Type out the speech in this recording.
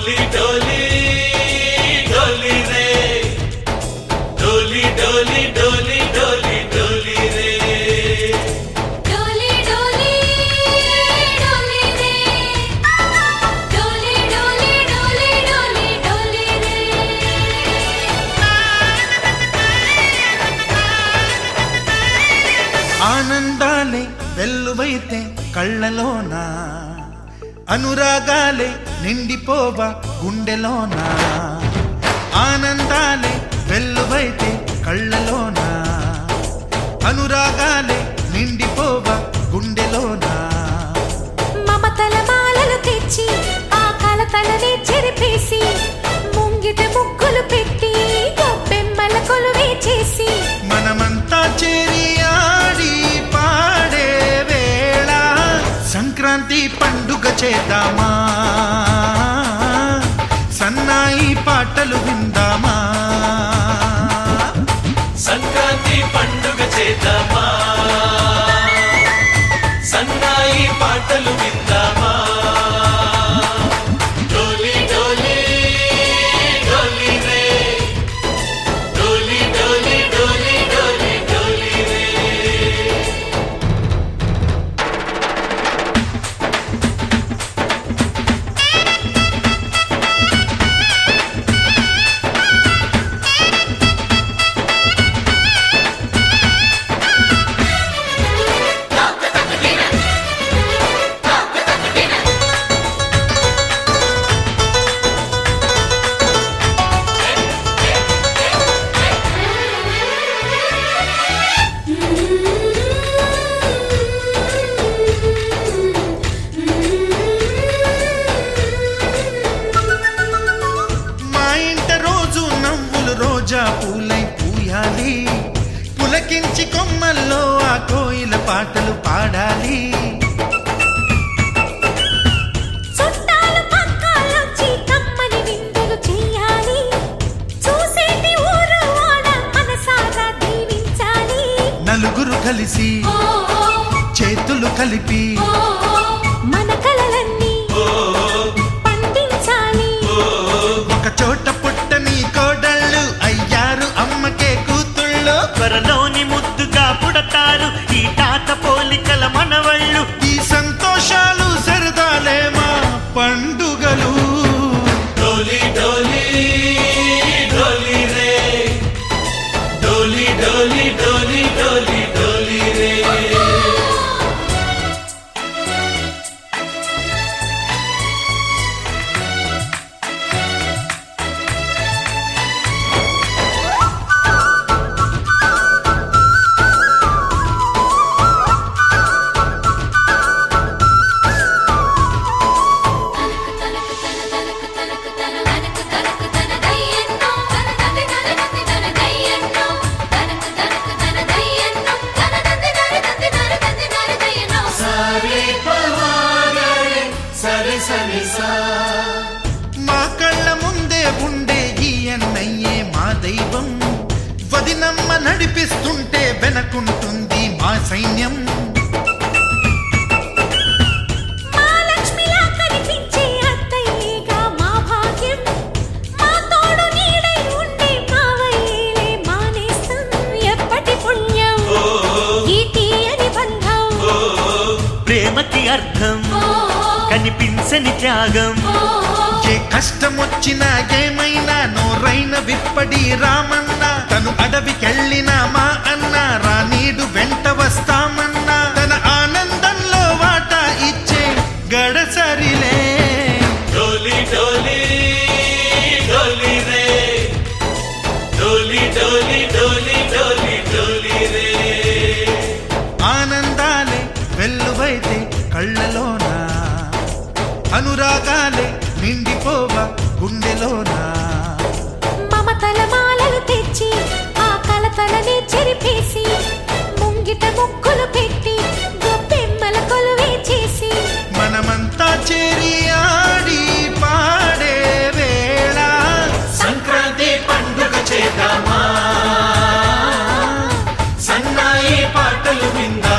डोली डोली डोली रे डोली डोली डोली डोली डोली रे डोली डोली डोली रे डोली डोली डोली डोली डोली रे ఆనందాలే వెల్లువైతే కళ్ళలోనా అనురాగాలే నిండిపోవా గుండెలోనా ఆనందాలే వెల్లువైతే కళ్ళలోనా అనురాగాలే నిండిపోవా గుండెలోనా మమతల మాలలు తెచ్చి ఆ కలతలనే చెరిపేసి ముంగిట ముగ్గులు పెట్టి గొప్పెమ్మల కొలువే చేసి మనమంతా చేరి ఆడి పాడే వేళ సంక్రాంతి పండుగ చేద్దామా సన్నాయి పాటలు విందామా సంక్రాంతి పండుగ చేద్దామా సన్నాయి పాటలు విందామా డోలి డోలి డోలి రే డోలి డోలి డోలి డోలి డోలి రే మా ఇంట రోజు నవ్వులు రోజా పూలై పూయాలి పులకించి కొమ్మల్లో ఆ కోయిల పాటలు పాడాలి చుట్టాలు పక్కాలొచ్చి కమ్మని విందులు చెయ్యాలి చూసేటి ఊరు వాడ మనసారా దీవించాలి నలుగురు కలిసి చేతులు కలిపి మన కలలన్నీ పండించాలి ఒక చోట పుట్టని కోడళ్ళు అయ్యారు అమ్మకే కూతుళ్ళు త్వరలోని ముద్దుగా పుడతారు ఈ తాత పోలికల మనవళ్ళు ఈ సంతోషాలు సరదాలే మా పండుగలు डोली डोली डोली रे डोली डोली डोली डोली डोली रे सारे पवारे सरे सरे सा మా కళ్ళ ముందే ఉండే ఈ అన్నయ్యే మా దైవం వదినమ్మ నడిపిస్తుంటే వెనకుంటుంది మా సైన్యం మా లక్ష్మిలా కనిపించే అత్తయ్యేగా మా భాగ్యం మా తోడు నీడై ఉండే మావయ్యేలే మానేస్తం ఎప్పటి పుణ్యం ఈ తీయని బంధం ప్రేమకి అర్థం కనిపించని త్యాగం ఏ కష్టం వచ్చినా ఏమైనా నోరైన విప్పడి రామన్న తను అడవికెళ్ళిన మా అన్న రానీడు వెంట వస్తామన్నా తన ఆనందంలో వాటా ఇచ్చే గడసరిలే डोली डोली डोली रे डोली डोली डोली डोली डोली रे ఆనందాలే వెల్లువైతే కళ్ళలోనా అనురాగాలే నిండిపోవా గుండెలోనా మమతల మాలలు తెచ్చి ఆ కలతలనే చెరిపేసి ముంగిట ముగ్గులు పెట్టి గొప్పెమ్మల కొలువే చేసి మనమంతా చేరి ఆడి పాడే వేళ సంక్రాంతి పండుగ చేద్దామా సన్నాయి పాటలు విందామా